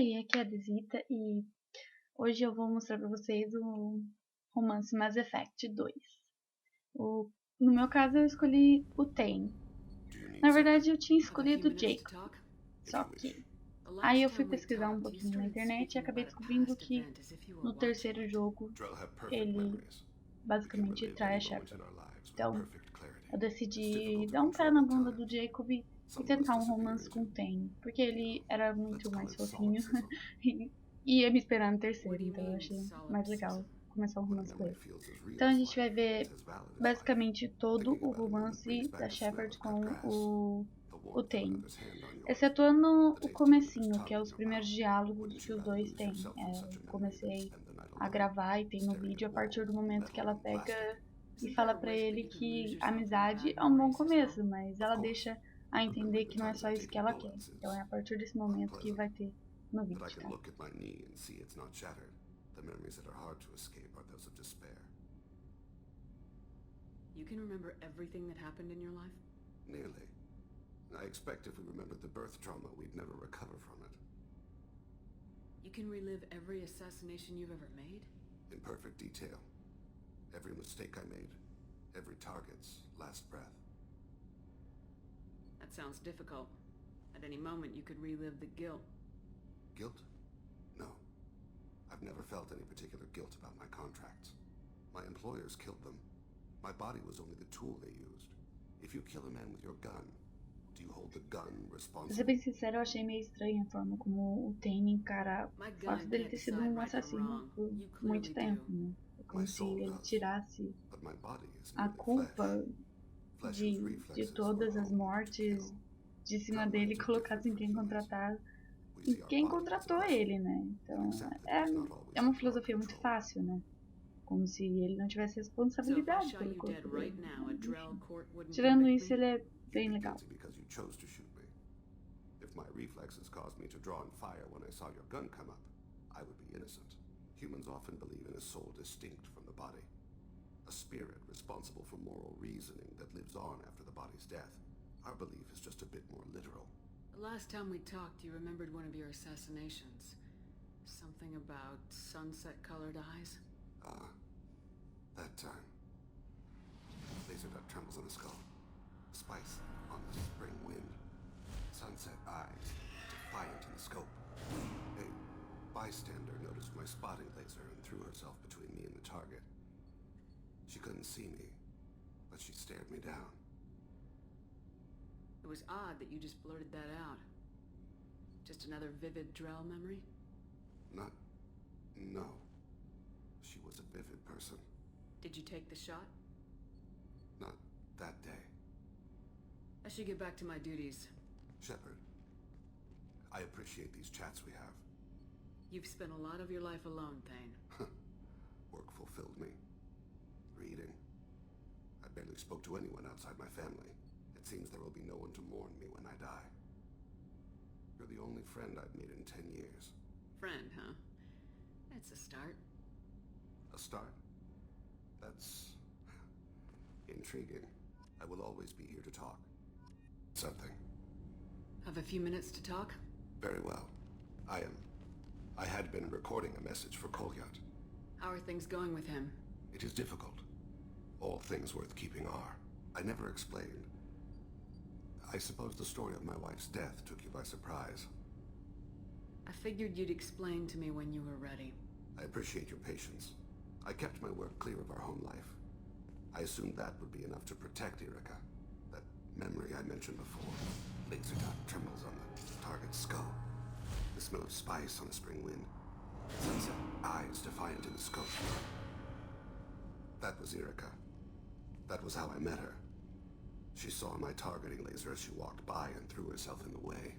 aí, aqui é a Dezyta e hoje eu vou mostrar pra vocês o romance Mass Effect 2. No meu caso eu escolhi o Thane. Na verdade eu tinha escolhido o Jacob, só que aí eu fui pesquisar um pouquinho na internet e acabei descobrindo que no terceiro jogo ele basicamente trai a Shepard. Então eu decidi dar um pé na bunda do Jacob e tentar um romance com o Thane, porque ele era muito mais fofinho e ia me esperar no terceiro, então eu achei mais legal começar um romance com ele. Então a gente vai ver basicamente todo o romance da Shepard com o Thane, excetuando o comecinho, que é os primeiros diálogos que os dois têm. Eu comecei a gravar e tem no vídeo a partir do momento que ela pega e fala pra ele que a amizade é um bom começo, mas ela deixa a entender que não é só isso que ela quer. Então é a partir desse momento que vai ter no vídeo, tá? You can remember everything that happened in your life? Nearly. I expect if we remembered the birth trauma, we'd never recover from it. You can relive every assassination you've ever made? In perfect detail. Every mistake I made. Every target's last breath. That sounds difficult. At any moment you could relive the guilt. Guilt? No. I've never felt any particular guilt about my contracts. My employers killed them. My body was only the tool they used. If you kill a man with your gun, do you hold the gun responsible? Pra ser bem sincero, eu achei meio estranha a forma como o Thane encara o fato dele ter sido um assassino por muito tempo, né? É como se ele tirasse a culpa de todas as mortes de cima dele e colocasse em quem contratar e quem contratou ele, né? Então é uma filosofia muito fácil, né? Como se ele não tivesse responsabilidade pelo corpo dele. Tirando isso, ele é bem legal. If my reflexes caused me to draw and fire when I saw your gun come up, I would be innocent. Humans often believe in a soul distinct from the body. A spirit responsible for moral reasoning that lives on after the body's death. Our belief is just a bit more literal. The last time we talked, you remembered one of your assassinations. Something about sunset-colored eyes? That time. Laser dot trembles on the skull. Spice on the spring wind. Sunset eyes, defiant in the scope. A bystander noticed my spotting laser and threw herself between me and the target. She couldn't see me, but she stared me down. It was odd that you just blurted that out. Just another vivid Drell memory? No. She was a vivid person. Did you take the shot? Not that day. I should get back to my duties. Shepard, I appreciate these chats we have. You've spent a lot of your life alone, Thane. Work fulfilled me. Reading. I barely spoke to anyone outside my family. It seems there will be no one to mourn me when I die. You're the only friend I've made in 10 years. Friend, huh? That's a start. A start? That's intriguing. I will always be here to talk. Something. Have a few minutes to talk? Very well. I had been recording a message for Kolyat. How are things going with him? It is difficult. All things worth keeping are. I never explained. I suppose the story of my wife's death took you by surprise. I figured you'd explain to me when you were ready. I appreciate your patience. I kept my work clear of our home life. I assumed that would be enough to protect Erica. That memory I mentioned before. Laser dot trembles on the target's skull. The smell of spice on the spring wind. Sunset eyes defiant in the scope. That was Erica. That was how I met her. She saw my targeting laser as she walked by and threw herself in the way.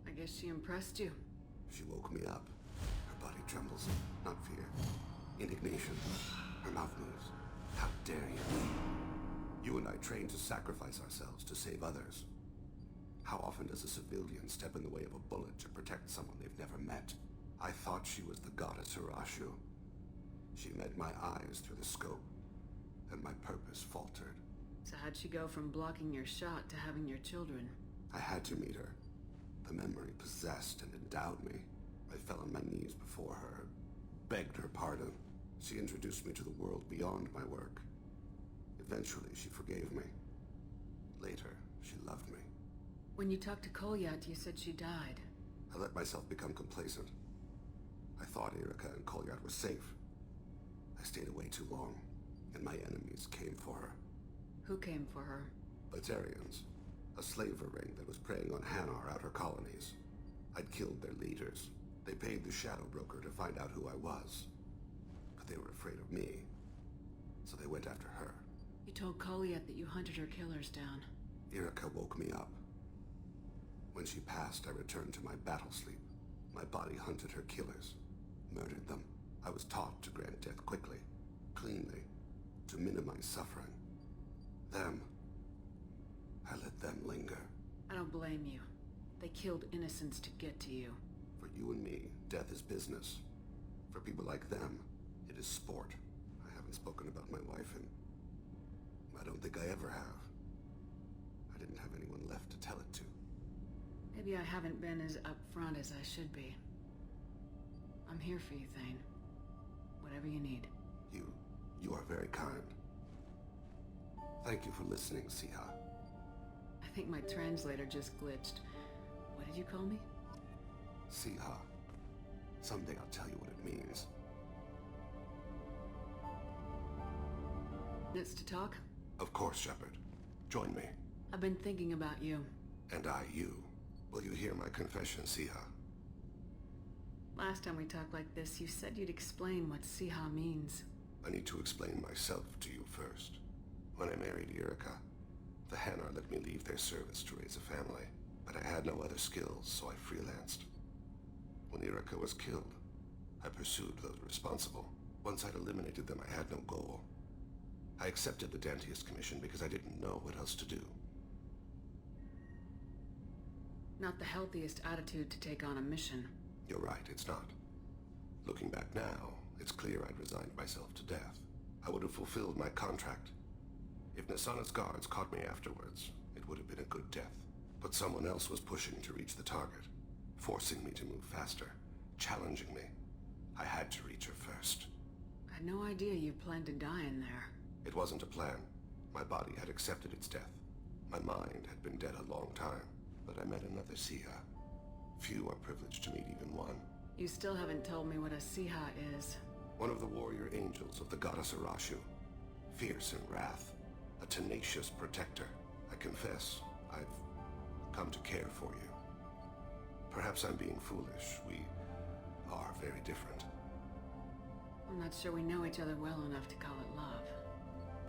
I guess she impressed you. She woke me up. Her body trembles. Not fear. Indignation. Her mouth moves. How dare you? You and I trained to sacrifice ourselves to save others. How often does a civilian step in the way of a bullet to protect someone they've never met? I thought she was the goddess Hirashu. She met my eyes through the scope, and my purpose faltered. So how'd she go from blocking your shot to having your children? I had to meet her. A memory possessed and endowed me. I fell on my knees before her, begged her pardon. She introduced me to the world beyond my work. Eventually, she forgave me. Later, she loved me. When you talked to Kolyat, you said she died. I let myself become complacent. I thought Erica and Kolyat were safe. I stayed away too long, and my enemies came for her. Who came for her? Batarians, a slaver ring that was preying on Hanar outer colonies. I'd killed their leaders. They paid the Shadow Broker to find out who I was. But they were afraid of me, so they went after her. You told Kolyat that you hunted her killers down. Erica woke me up. When she passed, I returned to my battle sleep. My body hunted her killers, murdered them. I was taught to grant death quickly, cleanly, to minimize suffering. I let them linger. I don't blame you. They killed innocents to get to you. For you and me, death is business. For people like them, it is sport. I haven't spoken about my wife, and I don't think I ever have. I didn't have anyone left to tell it to. Maybe I haven't been as upfront as I should be. I'm here for you, Thane. Whatever you need. You are very kind. Thank you for listening, Siha. I think my translator just glitched. What did you call me? Siha. Someday I'll tell you what it means. Minutes to talk? Of course, Shepard. Join me. I've been thinking about you. And I, you. Will you hear my confession, Siha? Last time we talked like this, you said you'd explain what Siha means. I need to explain myself to you first. When I married Erica, the Hanar let me leave their service to raise a family, but I had no other skills, so I freelanced. When Erica was killed, I pursued those responsible. Once I'd eliminated them, I had no goal. I accepted the Dantius commission because I didn't know what else to do. Not the healthiest attitude to take on a mission. You're right, it's not. Looking back now, it's clear I'd resigned myself to death. I would have fulfilled my contract. If Nasana's guards caught me afterwards, it would have been a good death. But someone else was pushing to reach the target, forcing me to move faster, challenging me. I had to reach her first. I had no idea you planned to die in there. It wasn't a plan. My body had accepted its death. My mind had been dead a long time, but I met another Siha. Few are privileged to meet even one. You still haven't told me what a Siha is. One of the warrior angels of the goddess Arashu. Fierce in wrath. A tenacious protector. I confess, I've come to care for you. Perhaps I'm being foolish. We are very different. I'm not sure we know each other well enough to call it love.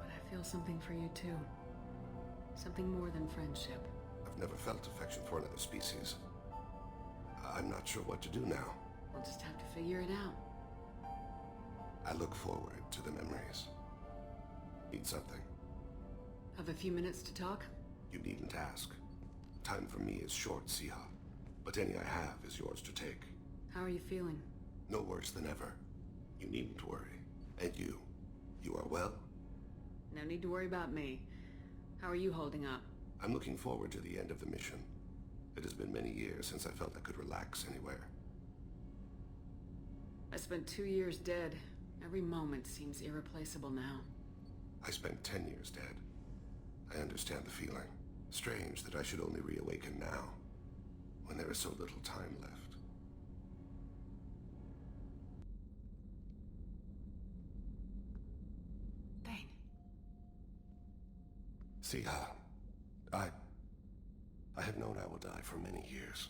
But I feel something for you too. Something more than friendship. I've never felt affection for another species. I'm not sure what to do now. We'll just have to figure it out. I look forward to the memories. Need something? Have a few minutes to talk? You needn't ask. Time for me is short, Siha. But any I have is yours to take. How are you feeling? No worse than ever. You needn't worry. And you are well? No need to worry about me. How are you holding up? I'm looking forward to the end of the mission. It has been many years since I felt I could relax anywhere. I spent 2 years dead. Every moment seems irreplaceable now. I spent 10 years dead. I understand the feeling. Strange that I should only reawaken now, when there is so little time left. Thane. Siha, I have known I will die for many years.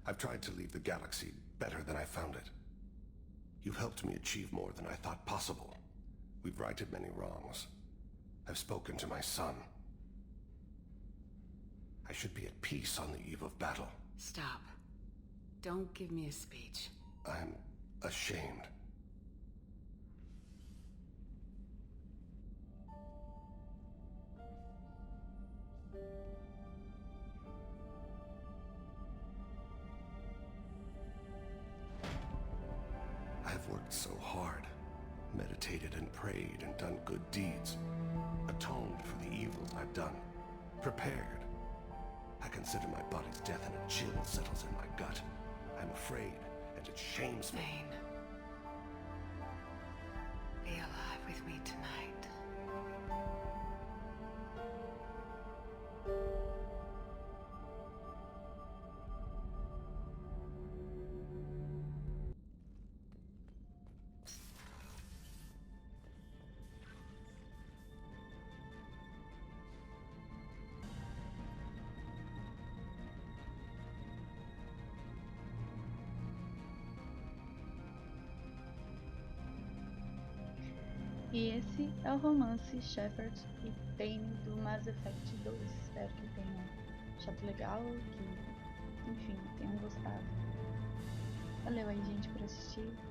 I've tried to leave the galaxy better than I found it. You've helped me achieve more than I thought possible. We've righted many wrongs. I've spoken to my son. I should be at peace on the eve of battle. Stop. Don't give me a speech. I'm ashamed. I've worked so hard, meditated and prayed and done good deeds, atoned for the evils I've done, prepared. I can consider my body's death and a chill settles in my gut. I'm afraid, and it shames me. Thane, be alive with me tonight. E esse é o romance Shepard e Thane do Mass Effect 2. Espero que tenham achado legal, que, enfim, tenham gostado. Valeu aí, gente, por assistir.